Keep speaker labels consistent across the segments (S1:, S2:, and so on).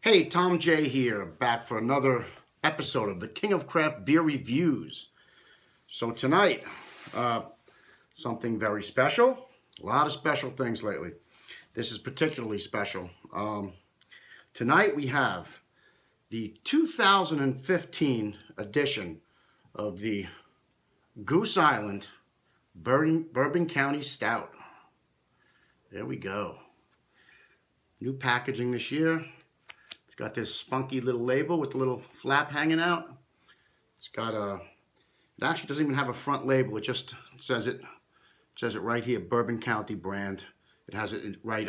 S1: Hey, Tom J here, back for another episode of the King of Craft Beer Reviews. So tonight, uh, something very special. A lot of special things lately. This is particularly special. Tonight we have the 2015 edition of the Goose Island Bourbon County Stout. There we go. New packaging this year. It's got this funky little label with a little flap hanging out. It's got it actually doesn't even have a front label. It just says it right here, Bourbon County brand. It has it right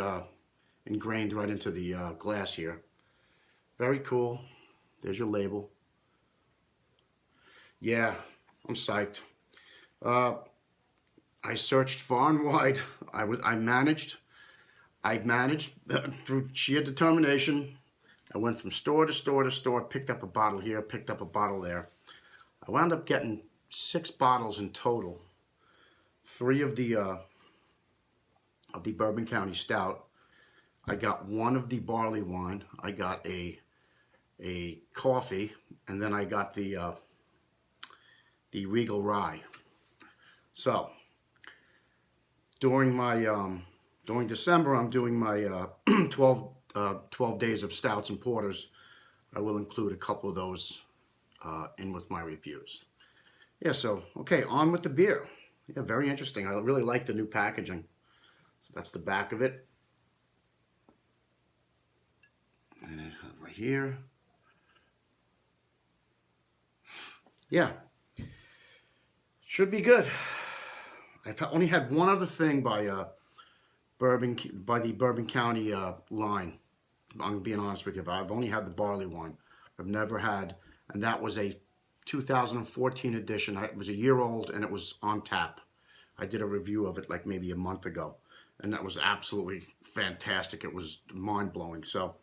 S1: ingrained right into the glass here. Very cool. There's your label. Yeah, I'm psyched. I searched far and wide. I managed through sheer determination. I went from store to store to store, picked up a bottle here, picked up a bottle there. I wound up getting 6 bottles in total. 3 of the Bourbon County Stout. I got 1 of the barley wine. I got a coffee, and then I got the Regal Rye. So during December, I'm doing my 12 days of stouts and porters. I will include a couple of those in with my reviews. Yeah, so, okay, on with the beer. Yeah, very interesting. I really like the new packaging. So that's the back of it. And right here. Yeah. Should be good. I've only had one other thing by the Bourbon County line. I'm being honest with you. I've only had the barley one. I've never had, and that was a 2014 edition. It was a year old and it was on tap. I did a review of it like maybe a month ago, and that was absolutely fantastic. It was mind-blowing. So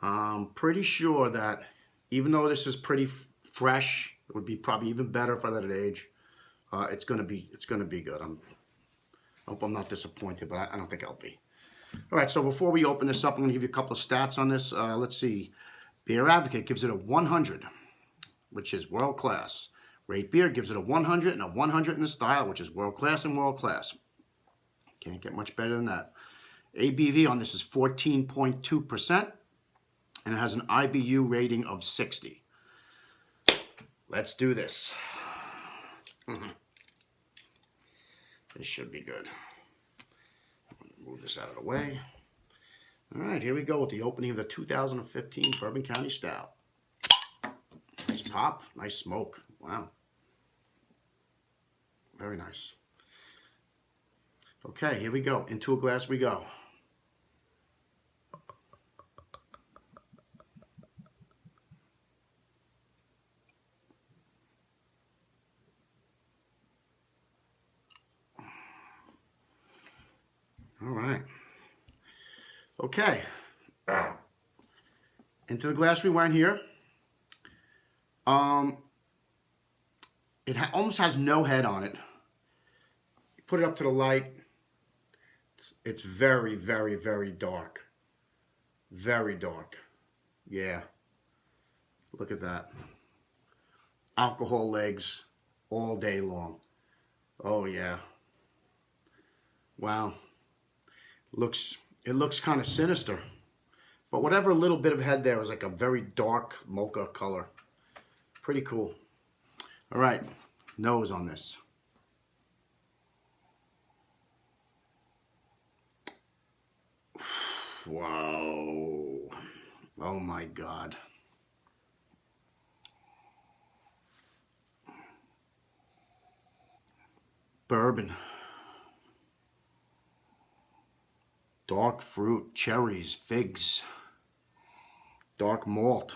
S1: I'm pretty sure that even though this is pretty fresh, it would be probably even better if I let it age. It's gonna be good. I hope I'm not disappointed, but I don't think I'll be. All right, so before we open this up, I'm going to give you a couple of stats on this. Let's see. Beer Advocate gives it a 100, which is world class. Rate Beer gives it a 100 and a 100 in the style, which is world class and world class. Can't get much better than that. ABV on this is 14.2%, and it has an IBU rating of 60. Let's do this. This should be good. Move this out of the way. All right, here we go with the opening of the 2015 Bourbon County Stout. Nice pop, nice smoke. Wow. Very nice. Okay, here we go. Into a glass we go. All right. Okay. Into the glass we went here. It almost has no head on it. Put it up to the light. It's very, very, very dark. Very dark. Yeah. Look at that. Alcohol legs all day long. Oh yeah. Wow. It looks kind of sinister. But whatever little bit of head there is like a very dark mocha color. Pretty cool. All right, nose on this. Wow. Oh my God. Bourbon. Dark fruit, cherries, figs. Dark malt.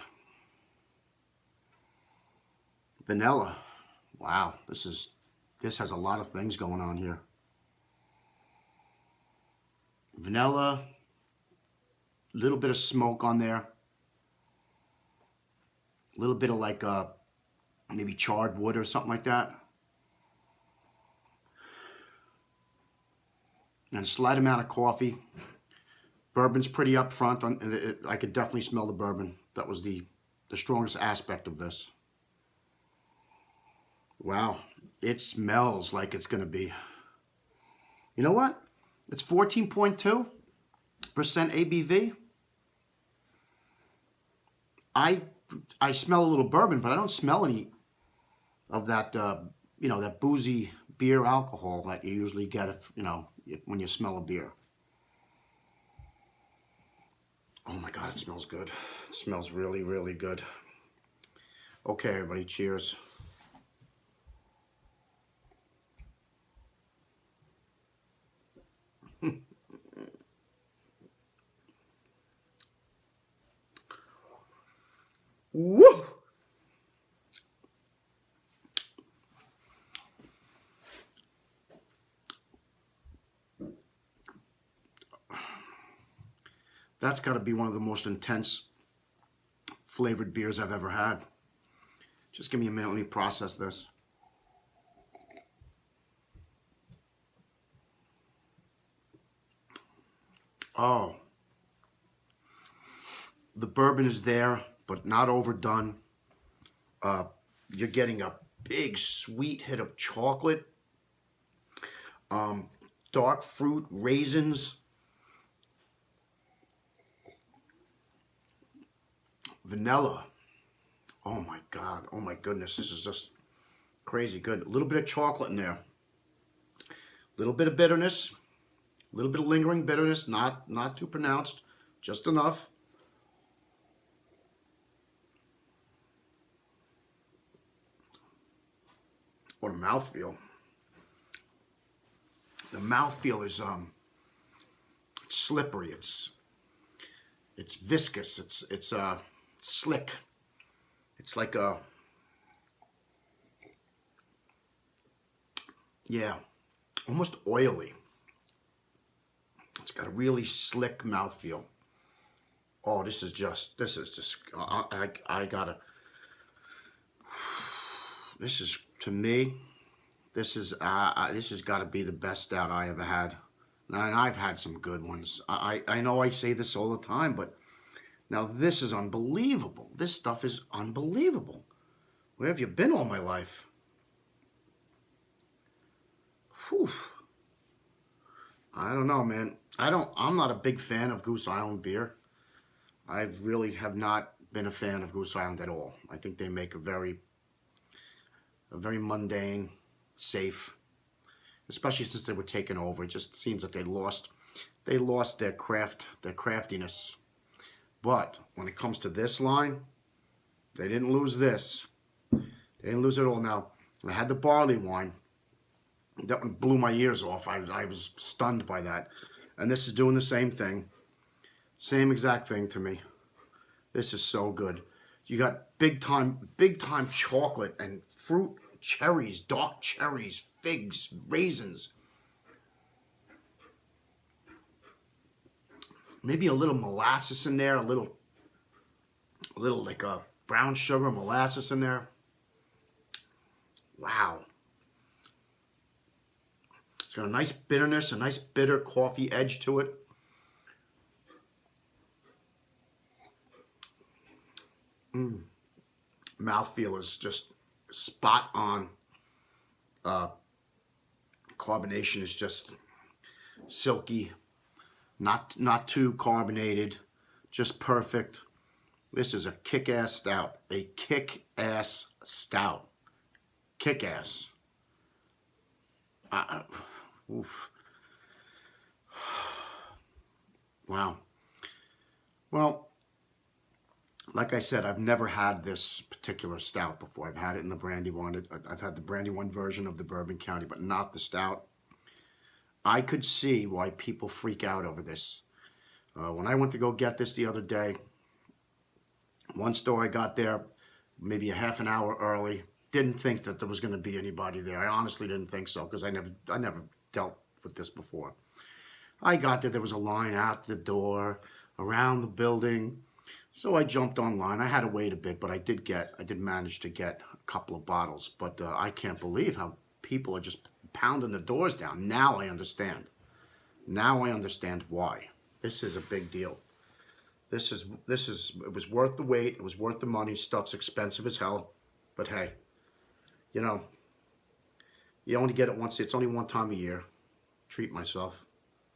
S1: Vanilla. Wow, this has a lot of things going on here. Vanilla, a little bit of smoke on there. A little bit of like maybe charred wood or something like that. And a slight amount of coffee. Bourbon's pretty up front, and I could definitely smell the bourbon. That was the strongest aspect of this. Wow, it smells like it's going to be. You know what? It's 14.2% ABV. I smell a little bourbon, but I don't smell any of that, that boozy beer alcohol that you usually get when you smell a beer. Oh my God, it smells good. It smells really, really good. Okay, everybody, cheers. Woo! That's got to be one of the most intense flavored beers I've ever had. Just give me a minute, let me process this. Oh, the bourbon is there, but not overdone. You're getting a big sweet hit of chocolate, dark fruit, raisins, vanilla. Oh my God, oh my goodness, this is just crazy good. A little bit of chocolate in there. A little bit of bitterness, a little bit of lingering bitterness, not too pronounced, just enough. What a mouthfeel. The mouthfeel is it's slippery, it's viscous, it's slick. It's like a, yeah, almost oily. It's got a really slick mouthfeel. Oh, this is just, I gotta, this is, to me, this has got to be the best stout I ever had. And I've had some good ones. I know I say this all the time, but now this is unbelievable. This stuff is unbelievable. Where have you been all my life? Whew. I don't know, man. I'm not a big fan of Goose Island beer. I really have not been a fan of Goose Island at all. I think they make a very mundane, safe, especially since they were taken over. It just seems that they lost their craftiness. But when it comes to this line, they didn't lose this. They didn't lose it all. Now, I had the barley wine. That one blew my ears off. I was stunned by that. And this is doing the same thing. Same exact thing to me. This is so good. You got big time chocolate and fruit, cherries, dark cherries, figs, raisins. Maybe a little molasses in there, a little like a brown sugar molasses in there. Wow. It's got a nice bitterness, a nice bitter coffee edge to it. Mouthfeel is just spot on. Carbonation is just silky, not too carbonated, just perfect. This is a kick-ass stout. A kick-ass stout. Kick-ass. Oof. Wow. Well, like I said, I've never had this particular stout before. I've had it in the brandy one. I've had the brandy one version of the Bourbon County, but not the stout. I could see why people freak out over this. When I went to go get this the other day, one store I got there maybe a half an hour early. Didn't think that there was going to be anybody there. I honestly didn't think so because I never dealt with this before. I got there was a line out the door, around the building. So I jumped online. I had to wait a bit, but I did manage to get a couple of bottles. But I can't believe how people are just pounding the doors down. Now I understand. Now I understand why. This is a big deal. It was worth the wait. It was worth the money. Stuff's expensive as hell. But hey, you know, you only get it once. It's only one time a year. Treat myself.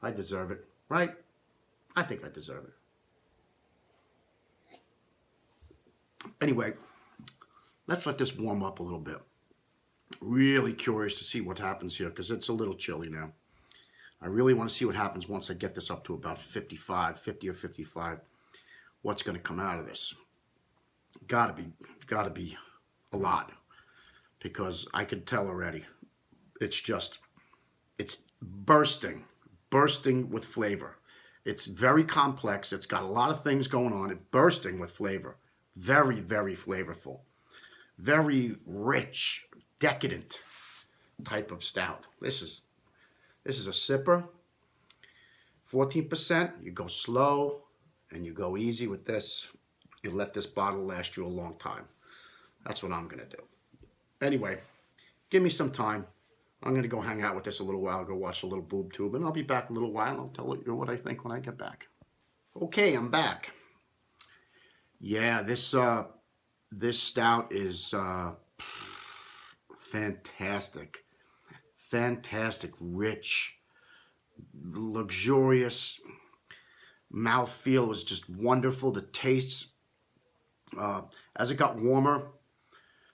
S1: I deserve it, right? I think I deserve it. Anyway, let's let this warm up a little bit. Really curious to see what happens here because it's a little chilly now. I really want to see what happens once I get this up to about 55, 50 or 55. What's going to come out of this? Gotta be a lot because I could tell already. It's bursting with flavor. It's very complex. It's got a lot of things going on. It's bursting with flavor. Very, very flavorful. Very rich, decadent type of stout. This is a sipper. 14%. You go slow and you go easy with this. You let this bottle last you a long time. That's what I'm going to do. Anyway, give me some time. I'm going to go hang out with this a little while, go watch a little boob tube, and I'll be back in a little while. I'll tell you what I think when I get back. Okay, I'm back. Yeah, this stout is fantastic. Fantastic, rich, luxurious. Mouthfeel was just wonderful. The tastes, as it got warmer,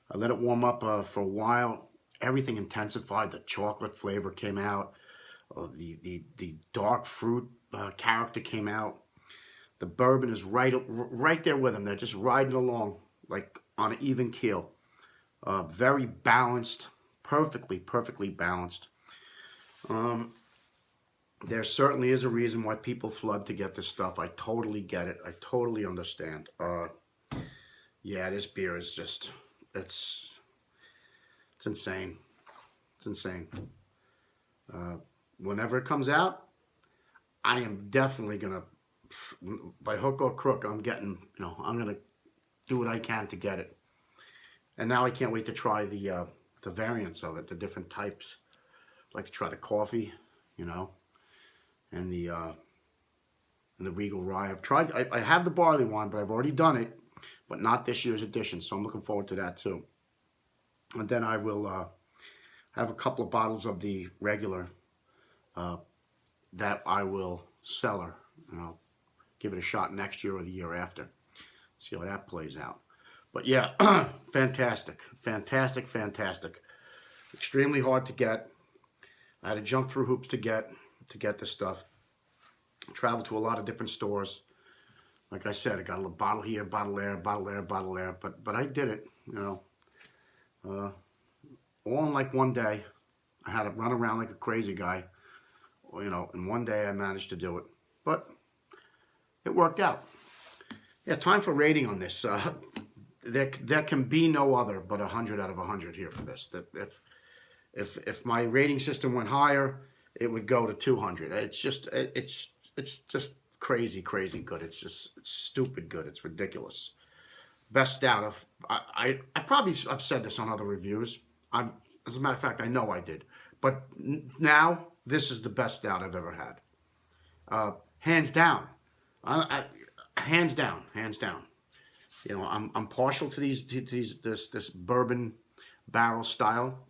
S1: I let it warm up for a while. Everything intensified. The chocolate flavor came out. The dark fruit character came out. The bourbon is right there with them. They're just riding along like on an even keel. Very balanced, perfectly balanced. There certainly is a reason why people flood to get this stuff. I totally get it. I totally understand. Yeah, this beer is just, it's insane. It's insane. Whenever it comes out, I am definitely going to, by hook or crook, I'm going to do what I can to get it. And now I can't wait to try the variants of it, the different types. I'd like to try the coffee, and the Regal Rye. I have the barley one, but I've already done it, but not this year's edition. So I'm looking forward to that too. And then I will have a couple of bottles of the regular that I will cellar, and I'll give it a shot next year or the year after. See how that plays out. But yeah, fantastic. Extremely hard to get. I had to jump through hoops to get this stuff. Traveled to a lot of different stores. Like I said, I got a little bottle here, bottle there, bottle there, bottle there. But I did it, all in like one day. I had to run around like a crazy guy, and one day I managed to do it. But it worked out. Yeah, time for rating on this. There can be no other but 100 out of 100 here for this. That if my rating system went higher, it would go to 200. It's just crazy good. It's stupid good. It's ridiculous. Best stout. I've said this on other reviews. As a matter of fact, I know I did. But now this is the best stout I've ever had. Hands down. Hands down. I'm partial to this bourbon barrel style.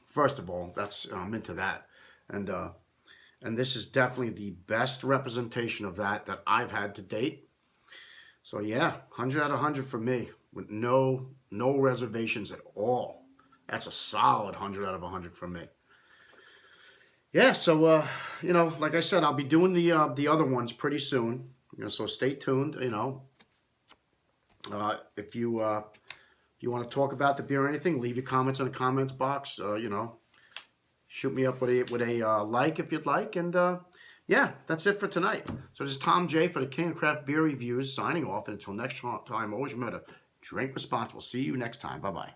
S1: First of all, I'm into that, and this is definitely the best representation of that I've had to date. So yeah, 100 out of 100 for me, with no reservations at all. That's a solid 100 out of 100 for me. Yeah, so like I said, I'll be doing the other ones pretty soon. So stay tuned. If you want to talk about the beer or anything, leave your comments in the comments box. Shoot me up with a like if you'd like. And yeah, that's it for tonight. So this is Tom J for the King of Craft Beer Reviews signing off. And until next time, always remember to drink responsible. See you next time. Bye-bye.